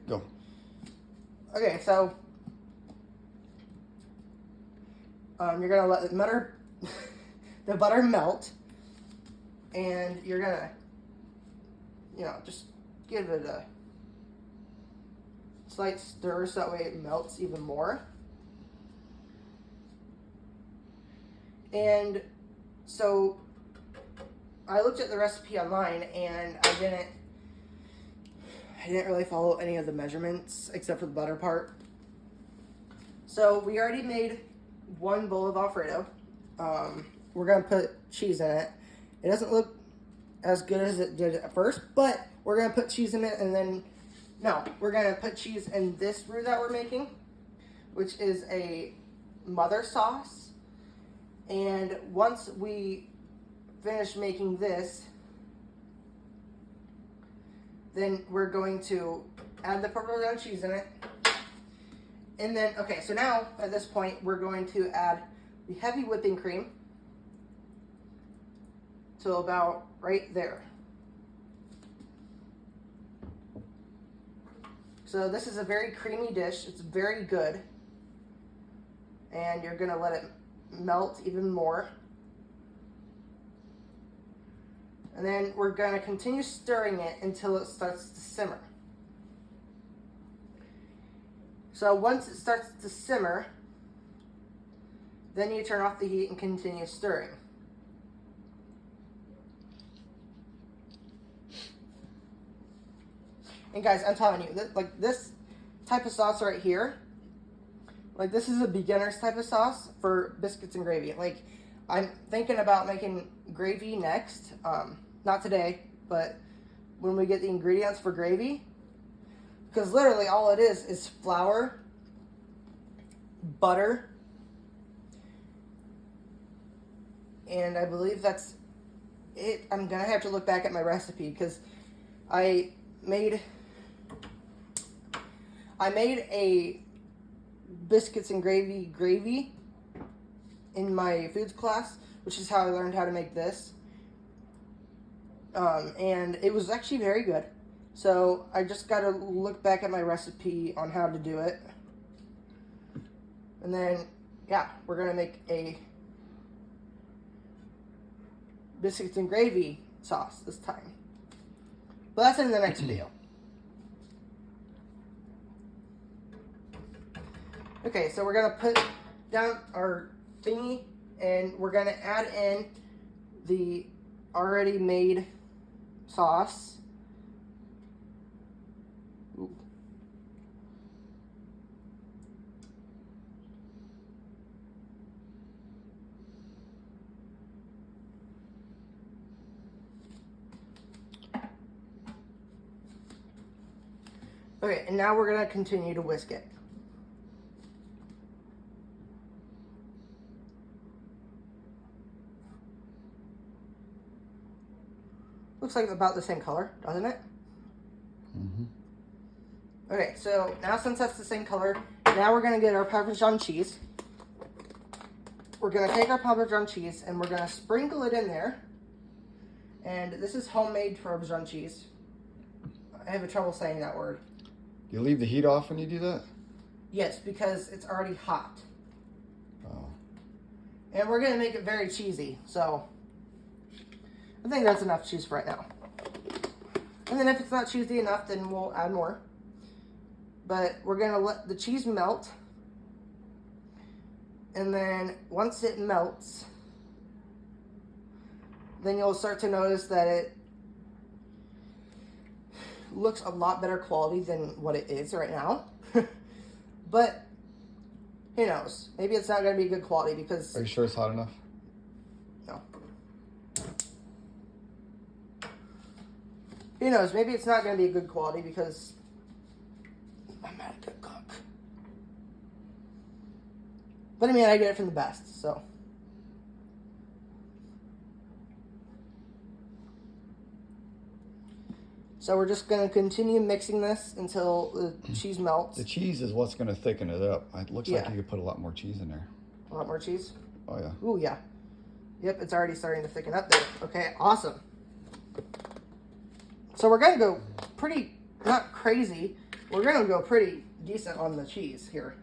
Go. Okay, so you're gonna let the butter melt, and you're gonna, just give it a slight stir so that way it melts even more. And so I looked at the recipe online, and I didn't really follow any of the measurements except for the butter part. So we already made 1 bowl of Alfredo. We're gonna put cheese in it. It doesn't look as good as it did at first, but we're gonna put cheese in it, and then we're gonna put cheese in this roux that we're making, which is a mother sauce. And once we finish making this, then we're going to add the Parmesan cheese in it. And then, okay, so now at this point, we're going to add the heavy whipping cream to about right there. So this is a very creamy dish. It's very good. And you're gonna let it melt even more. And then we're gonna continue stirring it until it starts to simmer. So once it starts to simmer, then you turn off the heat and continue stirring. And guys, I'm telling you, this type of sauce right here, this is a beginner's type of sauce for biscuits and gravy. I'm thinking about making gravy next. Not today, but when we get the ingredients for gravy. Because literally all it is flour, butter, and I believe that's it. I'm going to have to look back at my recipe because I made a biscuits and gravy in my foods class, which is how I learned how to make this. And it was actually very good. So I just got to look back at my recipe on how to do it. And then, we're going to make a biscuits and gravy sauce this time. But that's in the next video. Okay, so we're going to put down our thingy, and we're going to add in the already made sauce. Ooh. Okay, and now we're going to continue to whisk it. Looks like about the same color, doesn't it? Mm-hmm. Okay, so now since that's the same color, now we're going to get our Parmesan cheese. We're going to take our Parmesan cheese and we're going to sprinkle it in there. And this is homemade Parmesan cheese. I have trouble saying that word. You leave the heat off when you do that? Yes, because it's already hot. Oh. And we're going to make it very cheesy, so I think that's enough cheese for right now. And then if it's not cheesy enough, then we'll add more. But we're going to let the cheese melt. And then once it melts, then you'll start to notice that it looks a lot better quality than what it is right now. But who knows? Maybe it's not going to be good quality because... Are you sure it's hot enough? No. Who knows? Maybe it's not going to be a good quality because I'm not a good cook. But I mean, I get it from the best, so. So we're just going to continue mixing this until the cheese melts. The cheese is what's going to thicken it up. It looks like you could put a lot more cheese in there. A lot more cheese? Oh, yeah. Ooh, yeah. Yep, it's already starting to thicken up there. Okay, awesome. So we're going to go pretty, not crazy, we're going to go pretty decent on the cheese here.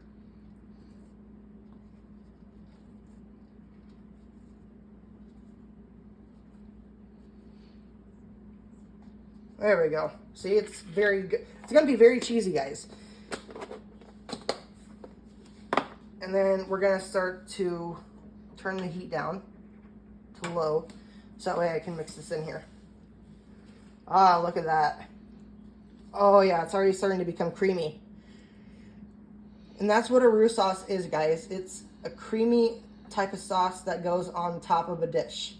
There we go. See, it's very good. It's going to be very cheesy, guys. And then we're going to start to turn the heat down to low, so that way I can mix this in here. Ah, look at that. Oh yeah, it's already starting to become creamy. And that's what a roux sauce is, guys. It's a creamy type of sauce that goes on top of a dish.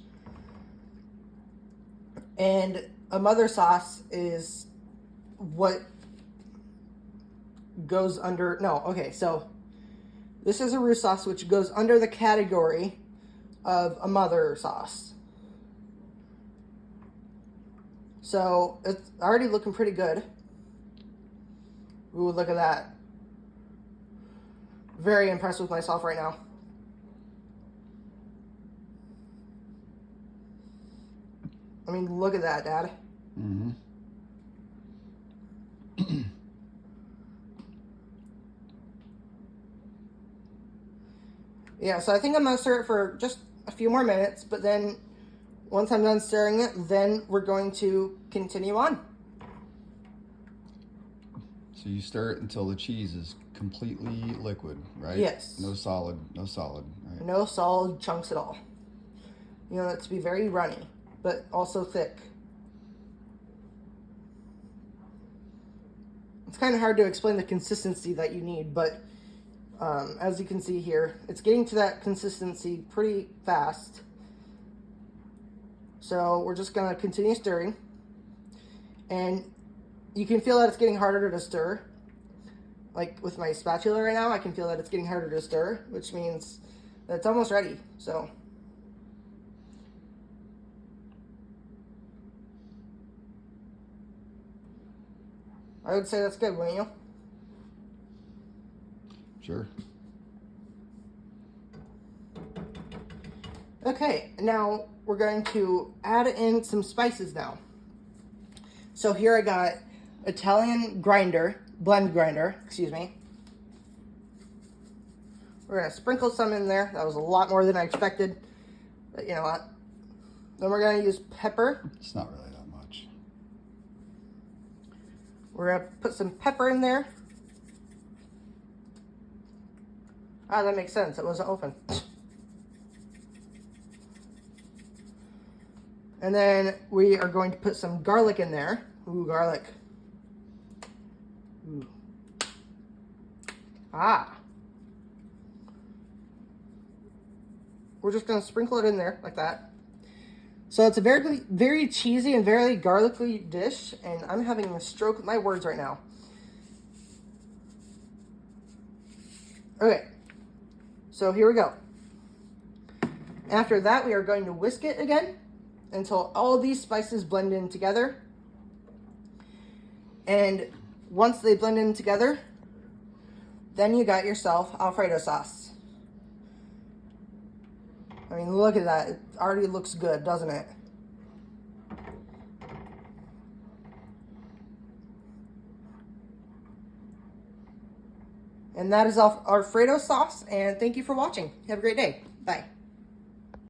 And a mother sauce is what goes under... No, okay, so this is a roux sauce which goes under the category of a mother sauce. So it's already looking pretty good. Ooh, look at that. Very impressed with myself right now. I mean, look at that, Dad. Mm-hmm. Yeah, so I think I'm going to stir it for just a few more minutes, but then once I'm done stirring it, then we're going to continue on. So you stir it until the cheese is completely liquid, right? Yes. No solid, right? No solid chunks at all. You know, it's to be very runny, but also thick. It's kind of hard to explain the consistency that you need, but as you can see here, it's getting to that consistency pretty fast. So we're just going to continue stirring. And you can feel that it's getting harder to stir. Like with my spatula right now, I can feel that it's getting harder to stir, which means that it's almost ready. So I would say that's good, wouldn't you? Sure. Okay, now we're going to add in some spices now. So here I got Italian blend grinder, excuse me. We're gonna sprinkle some in there. That was a lot more than I expected, but you know what? Then we're gonna use pepper. It's not really that much. We're gonna put some pepper in there. Ah, that makes sense. It wasn't open. And then we are going to put some garlic in there. Ooh, garlic. Ooh. Ah. We're just going to sprinkle it in there like that. So it's a very, very cheesy and very garlicky dish, and I'm having a stroke with my words right now. Okay. So here we go. After that, we are going to whisk it again until all these spices blend in together. And once they blend in together, then you got yourself Alfredo sauce. I mean, look at that. It already looks good, doesn't it? And that is Alfredo sauce, and thank you for watching. Have a great day. Bye.